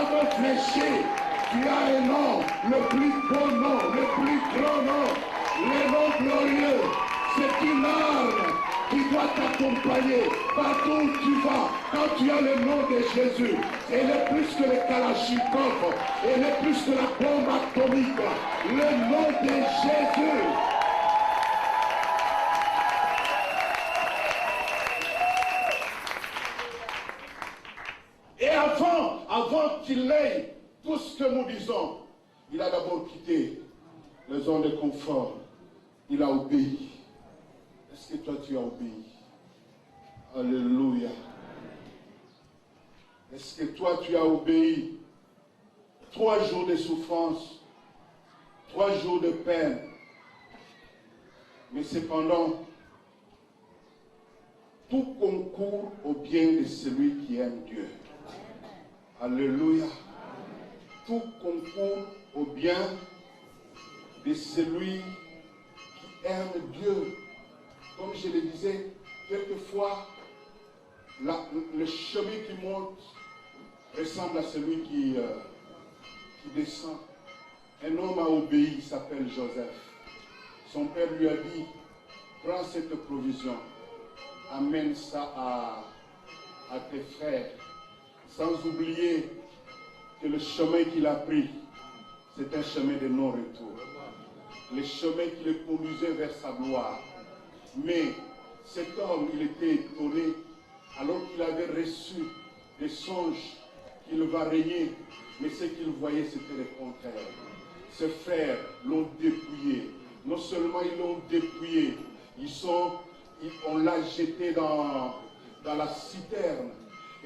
âme fléchie, tu as un nom, le plus beau nom, le plus grand nom, le nom glorieux. C'est une arme qui doit t'accompagner partout où tu vas. Quand tu as le nom de Jésus, elle est plus que le Kalachnikov, elle est plus que la bombe atomique. Le nom de Jésus. Et avant qu'il ait tout ce que nous disons, il a d'abord quitté les zones de confort. Il a obéi. Est-ce que toi tu as obéi? Alléluia. Est-ce que toi tu as obéi? 3 jours de souffrance, 3 jours de peine. Mais cependant, tout concourt au bien de celui qui aime Dieu. Alléluia. Tout concourt au bien de celui qui aime Dieu. Comme je le disais, quelquefois, le chemin qui monte ressemble à celui qui descend. Un homme a obéi, il s'appelle Joseph. Son père lui a dit, prends cette provision, amène ça à tes frères, sans oublier que le chemin qu'il a pris, c'est un chemin de non-retour. Le chemin qui le conduisait vers sa gloire. Mais cet homme, il était étonné, alors qu'il avait reçu des songes qu'il va régner, mais ce qu'il voyait, c'était le contraire. Ses frères l'ont dépouillé. Non seulement ils l'ont dépouillé, on l'a jeté dans la citerne.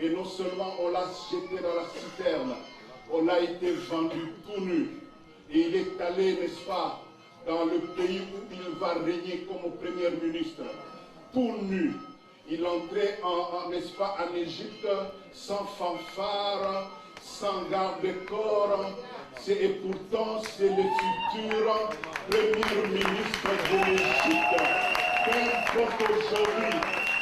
Et non seulement on l'a jeté dans la citerne, on a été vendu tout nu. Et il est allé, n'est-ce pas, dans le pays où il va régner comme premier ministre, tout nu. Il entrait n'est-ce pas, en Égypte, sans fanfare, sans garde-corps. Et pourtant, c'est le futur premier ministre de l'Égypte. Qu'importe aujourd'hui,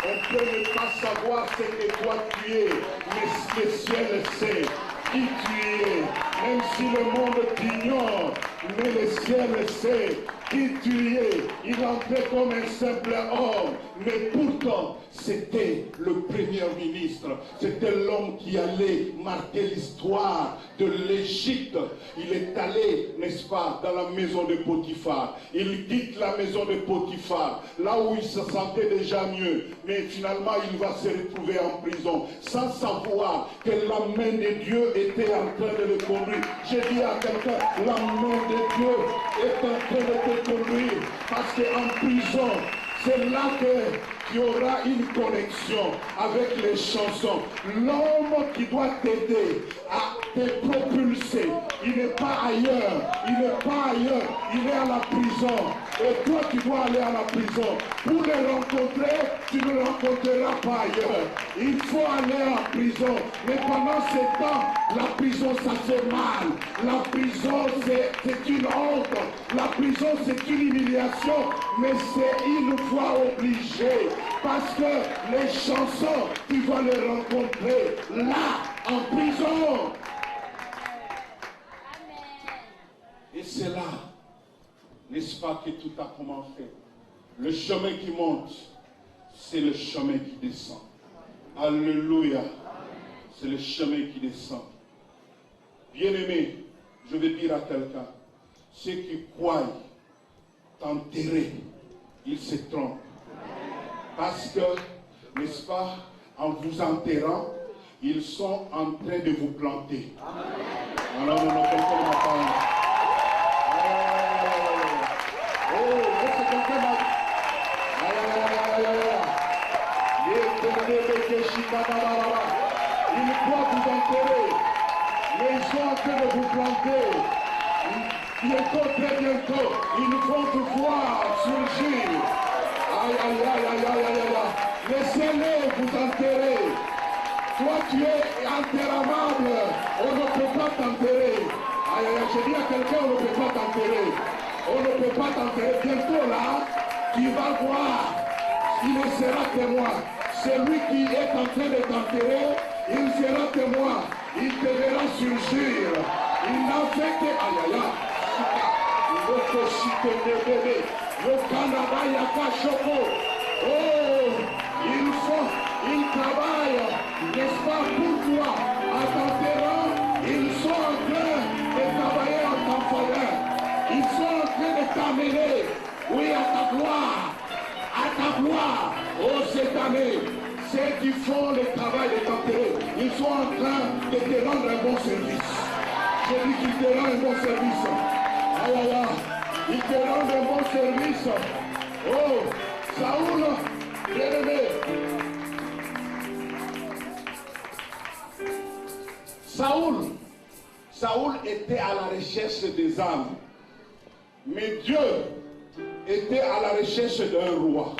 on peut ne pas savoir ce que toi tu es, mais le ciel sait qui tu es. Même si le monde t'ignore, mais le ciel sait qui tu es. Il entrait comme un simple homme, mais pourtant, c'était le premier ministre. C'était l'homme qui allait marquer l'histoire de l'Égypte. Il est allé, n'est-ce pas, dans la maison de Potiphar. Il quitte la maison de Potiphar, là où il se sentait déjà mieux. Mais finalement, il va se retrouver en prison, sans savoir que la main de Dieu était en train de le conduire. J'ai dit à quelqu'un, la main de Dieu est en train de te conduire. Parce qu'en prison, c'est là qu'il y aura une connexion avec les chansons. L'homme qui doit t'aider à te propulser, il n'est pas ailleurs, il est à la prison. Et toi, tu dois aller à la prison. Pour le rencontrer, tu ne le rencontreras pas ailleurs. Il faut aller en prison. Mais pendant ce temps, la prison, ça fait mal. La prison, c'est une honte. La prison, c'est une humiliation. Mais c'est une fois obligé. Parce que les chansons, tu vas les rencontrer là, en prison. Et c'est là, n'est-ce pas, que tout a commencé. Le chemin qui monte, c'est le chemin qui descend. Alléluia. C'est le chemin qui descend. Bien-aimé, je vais dire à quelqu'un, ceux qui croient t'enterrer, ils se trompent. Parce que, n'est-ce pas, en vous enterrant, ils sont en train de vous planter. Alors, on a quelqu'un m'a parlé. Ils doivent vous enterrer. Mais ils sont en train de vous planter. Bientôt, très bientôt, ils vont te voir surgir. Aïe, aïe, aïe, aïe, aïe, aïe, aïe. Laissez-les vous enterrer. Toi, tu es enterrable. On ne peut pas t'enterrer. Aïe, aïe, je dis à quelqu'un, on ne peut pas t'enterrer. On ne peut pas t'enterrer. Bientôt là, tu vas voir. Il sera témoin. Celui qui est en train de t'enterrer, il sera témoin. Il te verra surgir. Il n'a fait que... Aïe, aïe, aïe. Le Canada, il y a pas choco. Oh, ils travaillent, n'est-ce pas, pour toi, à ton terrain. Ils sont en train de travailler en ton faveur. Ils sont en train de t'amener, oui, à ta gloire. À ta gloire. Oh, cette année, ceux qui font le travail de t'enterrer, ils sont en train de te rendre un bon service. Je dis qu'ils te rendent un bon service. Aïe, aïe, aïe. Ils te rendent un bon service. Oh, Saoul, bien-aimé. Saoul était à la recherche des âmes. Mais Dieu était à la recherche d'un roi.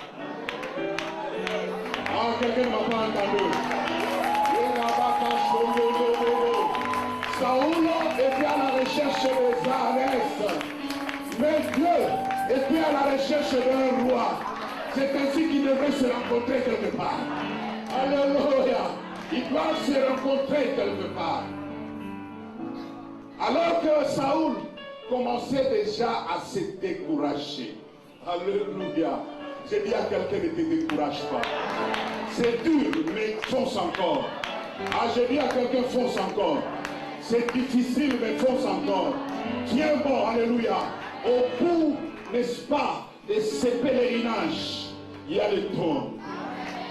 Ah, quelqu'un ne m'a pas entendu. Saoul était à la recherche des ânes. Mais Dieu était à la recherche d'un roi. C'est ainsi qu'ils devaient se rencontrer quelque part. Alléluia. Ils doivent se rencontrer quelque part. Alors que Saoul commençait déjà à se décourager. Alléluia. J'ai dit à quelqu'un ne te décourage pas. C'est dur, mais fonce encore. Ah, j'ai dit à quelqu'un fonce encore. C'est difficile, mais fonce encore. Tiens bon, alléluia. Au bout, n'est-ce pas, de ces pèlerinages, il y a des trônes.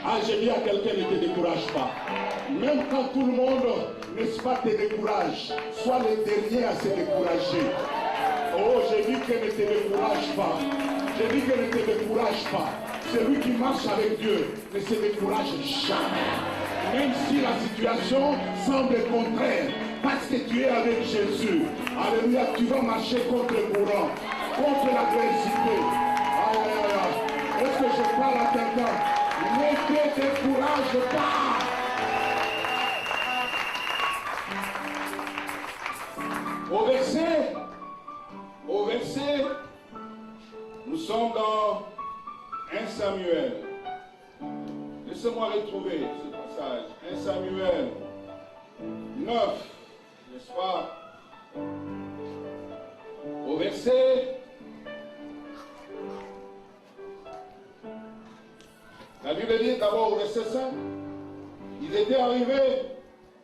Ah, j'ai dit à quelqu'un ne te décourage pas. Même quand tout le monde, n'est-ce pas, te décourage, sois le dernier à se décourager. Oh, j'ai dit que ne te décourage pas. J'ai dit que ne te décourage pas. Celui qui marche avec Dieu ne se décourage jamais. Même si la situation semble contraire, parce que tu es avec Jésus. Alléluia, tu vas marcher contre le courant, contre l'adversité. Aïe, aïe, aïe. Est-ce que je parle à quelqu'un? Ne te décourage pas. Au verset, nous sommes dans 1 Samuel. Laissez-moi retrouver ce passage. 1 Samuel 9, n'est-ce pas? Au verset, la Bible dit d'abord au verset 5, ils étaient arrivés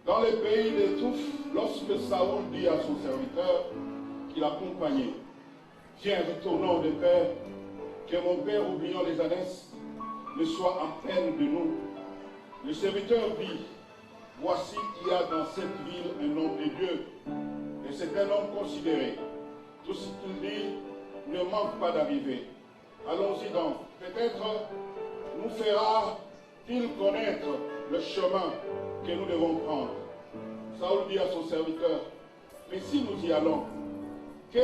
dans le pays des Touffes lorsque Saoul dit à son serviteur qui l'accompagnait, viens, retournons de paix, que mon père, oubliant les ânesses, ne soit en peine de nous. Le serviteur dit, voici, il y a dans cette ville un homme de Dieu, et c'est un homme considéré. Tout ce qu'il dit ne manque pas d'arriver. Allons-y donc. Peut-être nous fera-t-il connaître le chemin que nous devons prendre. Saoul dit à son serviteur, mais si nous y allons, que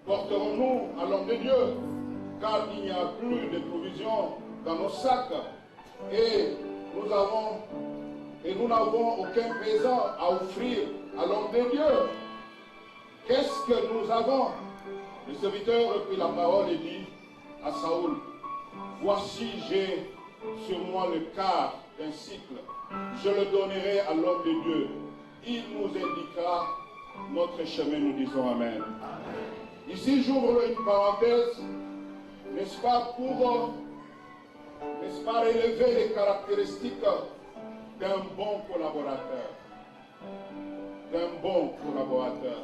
porterons-nous à l'homme de Dieu? Car il n'y a plus de provisions dans nos sacs et nous n'avons aucun présent à offrir à l'homme de Dieu. Qu'est-ce que nous avons? Le serviteur reprit la parole et dit à Saoul, voici j'ai sur moi le quart d'un cycle, je le donnerai à l'homme de Dieu, il nous indiquera notre chemin, nous disons Amen. Ici j'ouvre une parenthèse, n'est-ce pas, pour relever les caractéristiques d'un bon collaborateur. D'un bon collaborateur.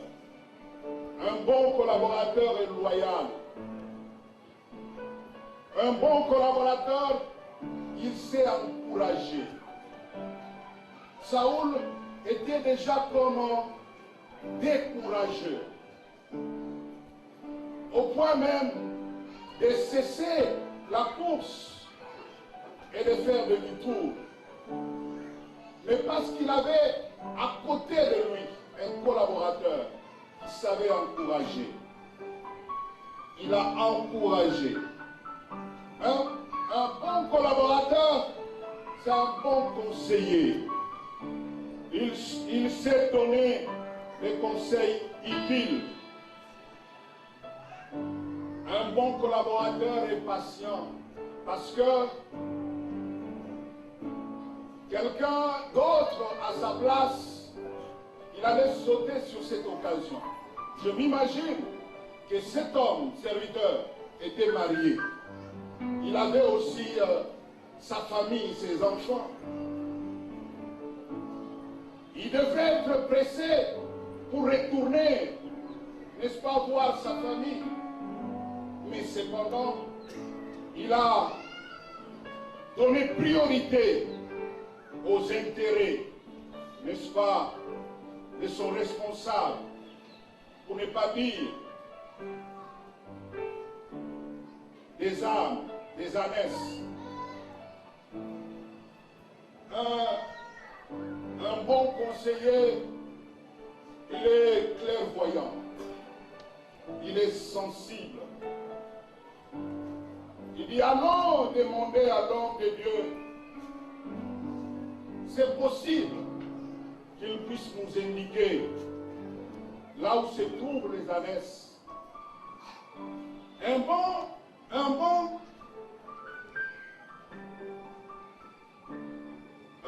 Un bon collaborateur est loyal. Un bon collaborateur, il sait encourager. Saoul était déjà comme découragé. Au point même de cesser la course et de faire demi-tour. Mais parce qu'il avait à côté de lui un collaborateur qui savait encourager. Il a encouragé. Un bon collaborateur, c'est un bon conseiller. Il sait donner des conseils utiles. Un bon collaborateur est patient parce que quelqu'un d'autre à sa place il allait sauter sur cette occasion. Je m'imagine que cet homme, serviteur, était marié. Il avait aussi sa famille, ses enfants. Il devait être pressé pour retourner, n'est-ce pas, voir sa famille. Mais cependant, il a donné priorité aux intérêts, n'est-ce pas, de son responsable, pour ne pas dire des âmes, des ânesses. Un bon conseiller, il est clairvoyant, il est sensible. Il dit, allons demander à l'homme de Dieu. C'est possible qu'il puisse nous indiquer là où se trouvent les ânesses. Un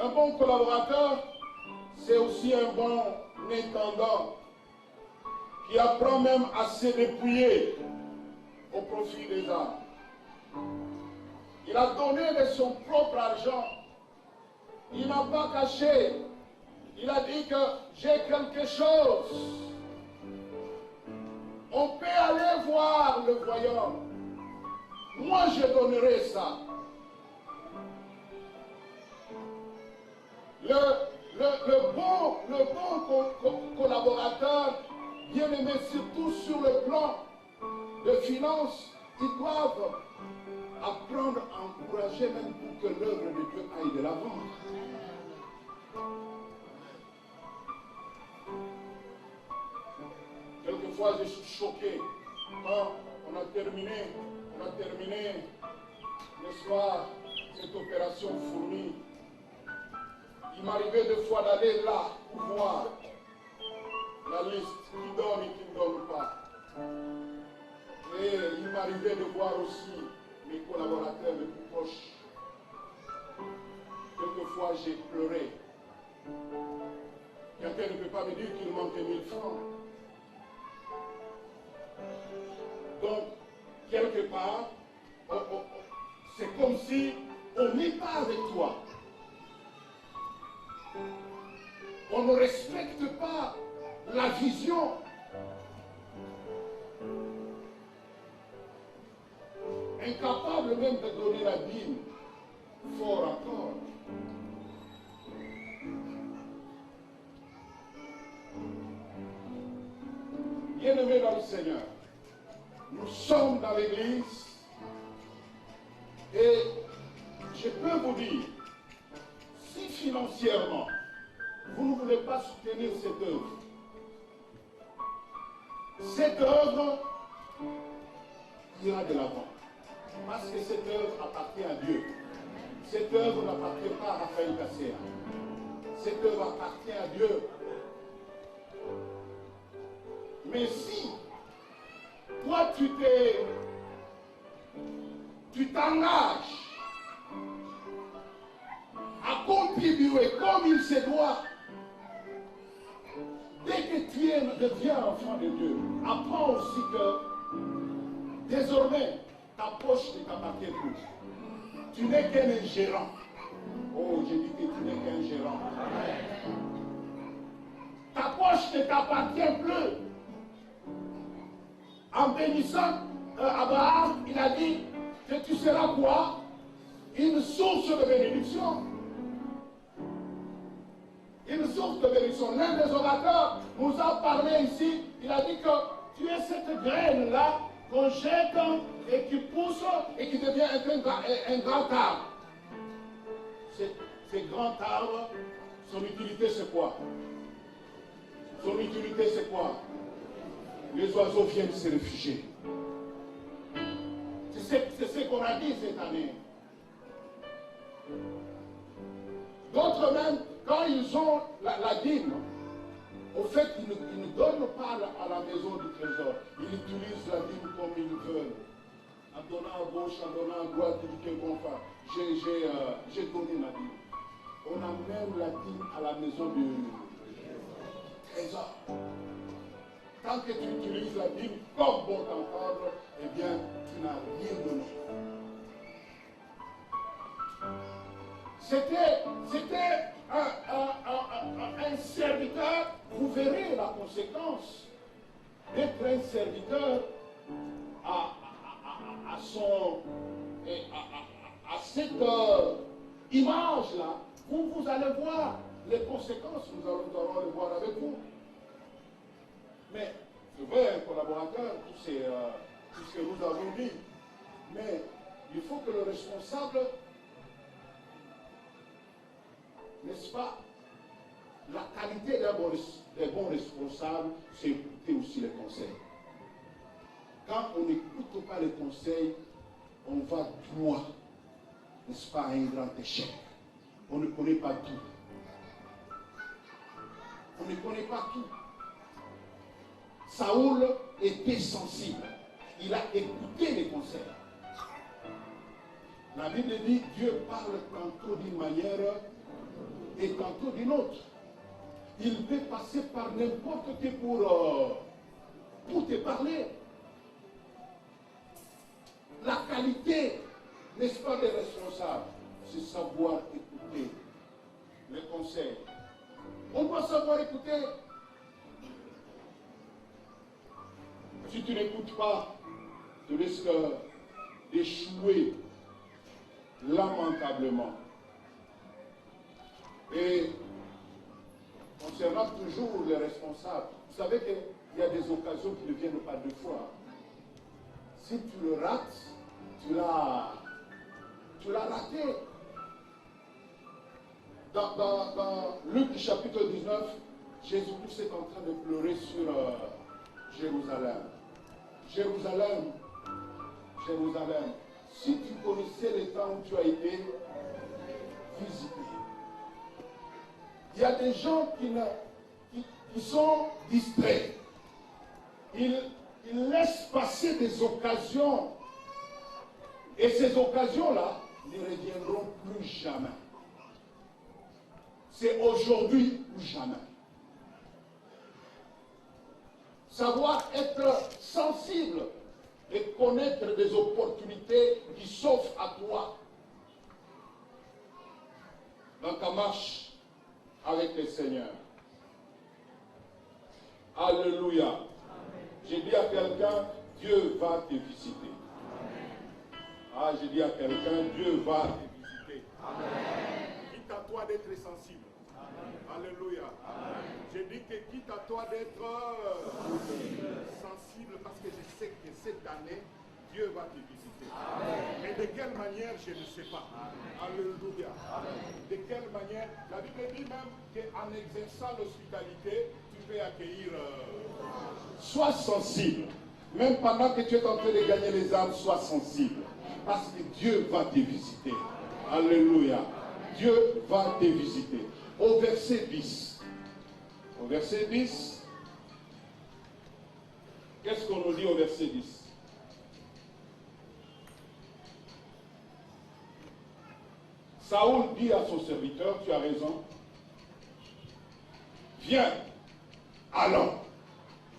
bon collaborateur, c'est aussi un bon intendant qui apprend même à se dépouiller au profit des âmes. Il a donné de son propre argent. Il n'a pas caché. Il a dit que j'ai quelque chose. On peut aller voir le voyant. Moi, je donnerai ça. Le bon collaborateur, bien aimé, surtout sur le plan de finances, ils doivent apprendre à encourager même pour que l'œuvre de Dieu aille de l'avant. Quelquefois, je suis choqué quand on a terminé, n'est-ce pas, cette opération fournie. Il m'arrivait deux fois d'aller là pour voir la liste qui donne et qui ne donne pas. Et il m'arrivait de voir aussi mes collaborateurs les plus proches. Quelquefois, j'ai pleuré. Quelqu'un ne peut pas me dire qu'il manquait 1000 francs. Donc, quelque part, c'est comme si on n'est pas avec toi. On ne respecte pas la vision. Incapable même de donner la dîme, fort encore. Bien-aimés dans le Seigneur, nous sommes dans l'église et je peux vous dire, si financièrement, vous ne voulez pas soutenir cette œuvre ira de l'avant. Parce que cette œuvre appartient à Dieu. Cette œuvre n'appartient pas à Raphaël Kasséa. Cette œuvre appartient à Dieu. Mais si toi tu t'engages à contribuer comme il se doit, dès que tu deviens enfant de Dieu, apprends aussi que désormais ta poche ne t'appartient plus. Tu n'es qu'un gérant. Oh, j'ai dit que tu n'es qu'un gérant. Ta poche ne t'appartient plus. En bénissant Abraham, il a dit que tu seras quoi? Une source de bénédiction. Une source de bénédiction. L'un des orateurs nous a parlé ici. Il a dit que tu es cette graine-là qu'on jette et qui pousse et qui devient un grand arbre. Ces grands arbres, son utilité c'est quoi? Son utilité c'est quoi? Les oiseaux viennent se réfugier. C'est ce qu'on a dit cette année. D'autres même, quand ils ont la dîme, au fait, ils ne donnent pas à la maison du trésor. Ils utilisent la dîme comme ils veulent. En donnant à gauche, en donnant à droite, ils disent qu'on fait. J'ai donné la dîme. On amène la dîme à la maison du trésor. tant que tu utilises la Bible comme bon t'entendre, eh bien, tu n'as rien donné. C'était un serviteur, vous verrez la conséquence d'être un serviteur à cette image-là. Vous allez voir les conséquences, nous allons les voir avec vous. Mais c'est vrai, un collaborateur, tout ce que nous avons dit, mais il faut que le responsable, n'est-ce pas, la qualité des bons responsables, c'est écouter aussi les conseils. Quand on n'écoute pas les conseils, on va droit, n'est-ce pas, à un grand échec. On ne connaît pas tout. On ne connaît pas tout. Saoul était sensible. Il a écouté les conseils. La Bible dit, Dieu parle tantôt d'une manière et tantôt d'une autre. Il peut passer par n'importe qui pour te parler. La qualité, n'est-ce pas, des responsables, c'est savoir écouter les conseils. On doit savoir écouter. Si tu n'écoutes pas, tu risques d'échouer lamentablement. Et concernant toujours les responsables, vous savez qu'il y a des occasions qui ne viennent pas deux fois. Si tu le rates, tu l'as raté. Dans Luc chapitre 19, Jésus-Christ est en train de pleurer sur Jérusalem. Jérusalem, Jérusalem, si tu connaissais les temps où tu as été visité, il y a des gens qui sont distraits. Ils laissent passer des occasions. Et ces occasions-là ne reviendront plus jamais. C'est aujourd'hui ou jamais. Savoir être sensible et connaître des opportunités qui s'offrent à toi dans ta marche avec le Seigneur. Alléluia. J'ai dit à quelqu'un, Dieu va te visiter. Ah, j'ai dit à quelqu'un, Dieu va te visiter. Quitte à toi d'être sensible. Alléluia. J'ai dit que quitte à toi d'être sensible parce que je sais que cette année, Dieu va te visiter. Mais de quelle manière, je ne sais pas. Alléluia. De quelle manière, la Bible dit même qu'en exerçant l'hospitalité, tu peux accueillir. Sois sensible. Même pendant que tu es en train de gagner les âmes, sois sensible. Parce que Dieu va te visiter. Alléluia. Dieu va te visiter. Au verset 10. Au verset 10. Qu'est-ce qu'on nous dit au verset 10? Saoul dit à son serviteur, tu as raison. Viens. Allons.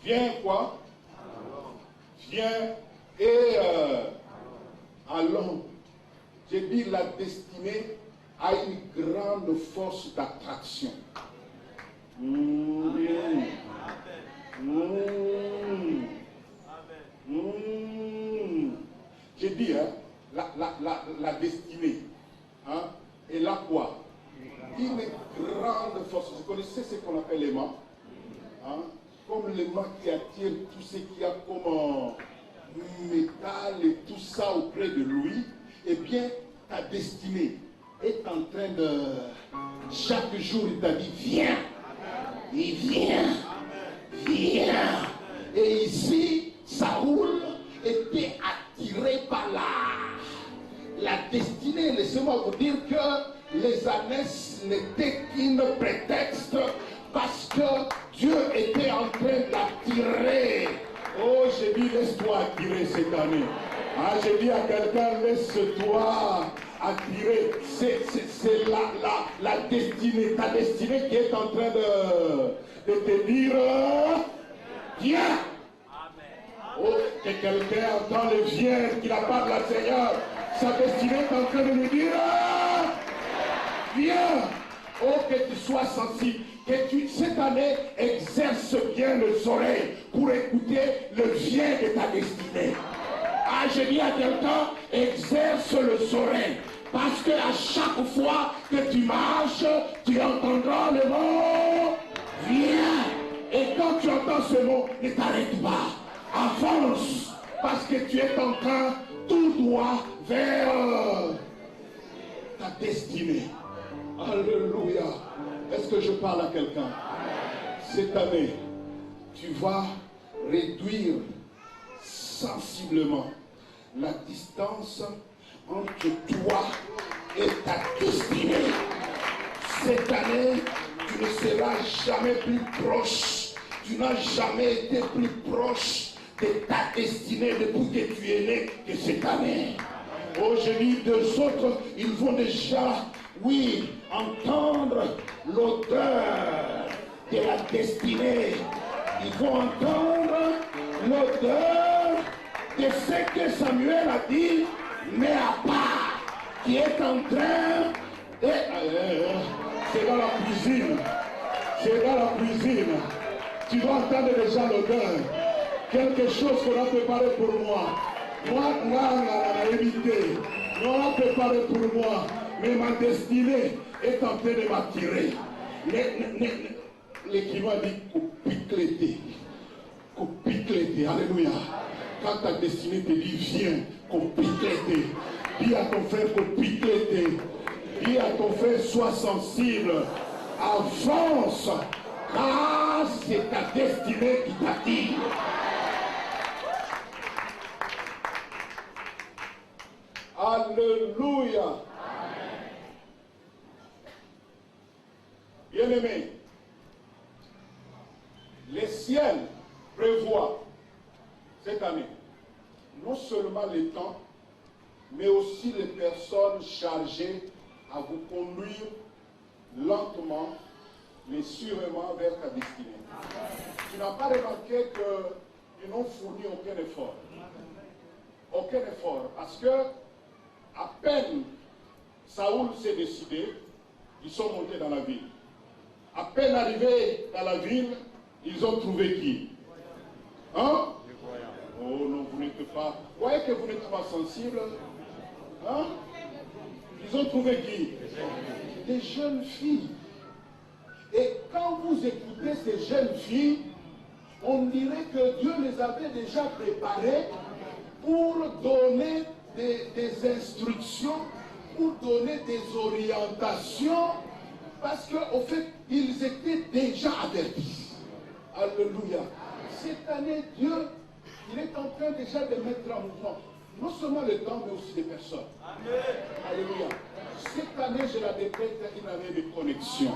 Viens quoi? Viens et allons. J'ai dit la destinée a une grande force d'attraction. J'ai dit, hein, la destinée, hein, et là quoi? Une grande force. Vous connaissez ce qu'on appelle l'aimant, hein, comme l'aimant qui attire tout ce qu'il y a comme métal et tout ça auprès de lui. Eh bien, ta destinée est en train de... Chaque jour, il t'a dit, viens. Il vient. Viens. Et ici, Saoul était attiré par la destinée. Laissez-moi vous dire que les années n'étaient qu'un prétexte parce que Dieu était en train d'attirer. Oh, j'ai dit, laisse-toi attirer cette année. Ah, j'ai dit à quelqu'un, laisse-toi attirer. C'est la destinée, ta destinée qui est en train de te dire, viens. Quelqu'un entend le vient qui n'a pas de la Seigneur. Sa destinée est en train de lui dire, ah, viens. Oh, que tu sois sensible, que tu, cette année, exerce bien les oreilles pour écouter le vient de ta destinée. Ah, je dis à quelqu'un, exerce les oreilles, parce que à chaque fois que tu marches, tu entendras le mot, viens. Et quand tu entends ce mot, ne t'arrête pas, avance, parce que tu es en train tout droit vers ta destinée. Alléluia. Est-ce que je parle à quelqu'un? Cette année, tu vas réduire sensiblement la distance entre toi et ta destinée. Cette année, tu ne seras jamais plus proche. Tu n'as jamais été plus proche de ta destinée depuis que tu es né que cette année. Aujourd'hui, deux autres, ils vont déjà, oui, entendre l'odeur de la destinée. Ils vont entendre l'odeur de ce que Samuel a dit, mais à part, qui est en train de... c'est dans la cuisine. C'est dans la cuisine. Tu dois entendre déjà l'odeur. Quelque chose qu'on a préparé pour moi. Moi, on a évité. On a préparé pour moi. Mais ma destinée est en train de m'attirer. L'écrivain dit copiclété. Copiclété. Alléluia. Quand ta destinée te dit viens, copiclété. Dis à ton frère copiclété. Dis à ton frère sois sensible. Avance. Car c'est ta destinée qui t'attire. Alléluia. Bien-aimés, les ciels prévoient cette année non seulement les temps, mais aussi les personnes chargées à vous conduire lentement, mais sûrement vers ta destinée. Tu n'as pas remarqué qu'ils n'ont fourni aucun effort. Aucun effort. Parce que à peine Saoul s'est décidé, ils sont montés dans la ville. À peine arrivés dans la ville, ils ont trouvé qui? Hein? Oh non, vous n'êtes pas... Vous voyez que vous n'êtes pas sensible? Hein? Ils ont trouvé qui? Des jeunes filles. Et quand vous écoutez ces jeunes filles, on dirait que Dieu les avait déjà préparées pour donner des instructions, pour donner des orientations, parce qu'au fait, ils étaient déjà avertis. Alléluia. Cette année, Dieu, il est en train déjà de mettre en mouvement, non seulement le temps, mais aussi les personnes. Amen. Alléluia. Cette année, je la décrète une année de connexion.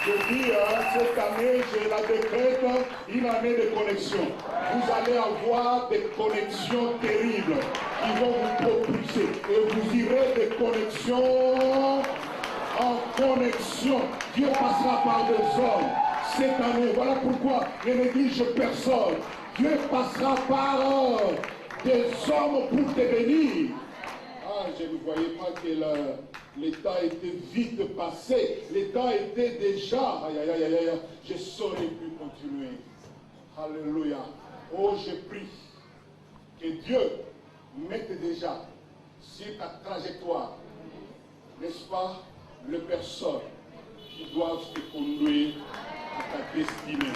Je dis, cette année, je la décrète une année de connexion. Vous allez avoir des connexions terribles qui vont vous propulser. Et vous irez de connexion en connexion. Dieu passera par des hommes cette année. Voilà pourquoi je ne néglige personne. Dieu passera par des hommes pour te bénir. Ah, je ne voyais pas que le temps était vite passé. Le temps était déjà... Aïe, aïe, aïe, aïe, aïe. Je ne saurais plus continuer. Alléluia. Oh, je prie que Dieu mette déjà sur ta trajectoire, n'est-ce pas, les personnes qui doivent te conduire à ta destinée.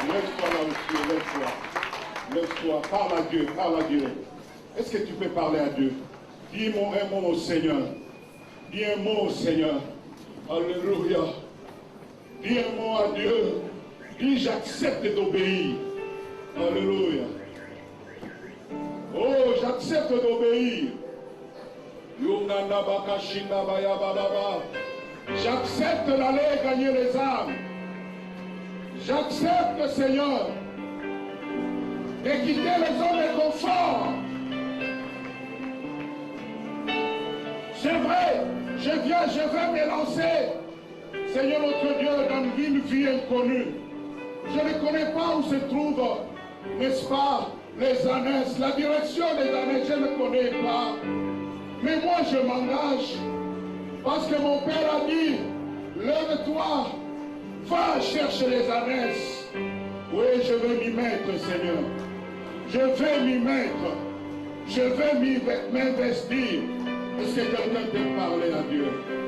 Lève-toi là aussi, lève-toi. Lève-toi, parle à Dieu, parle à Dieu. Est-ce que tu peux parler à Dieu? Dis un mot au Seigneur. Dis un mot au Seigneur. Alléluia. Dis un mot à Dieu. Dis j'accepte d'obéir. Alléluia. Oh, j'accepte d'obéir. J'accepte d'aller gagner les âmes. J'accepte, Seigneur, de quitter les zones de confort. C'est vrai, je vais me lancer, Seigneur notre Dieu, dans une vie inconnue. Je ne connais pas où se trouve n'est-ce pas, les ânesses, la direction des ânesses, je ne connais pas. Mais moi, je m'engage. Parce que mon Père a dit, lève-toi, va chercher les ânesses. Oui, je vais m'y mettre, Seigneur. Je vais m'y mettre. Je vais m'investir. Est-ce que quelqu'un peut parler à Dieu?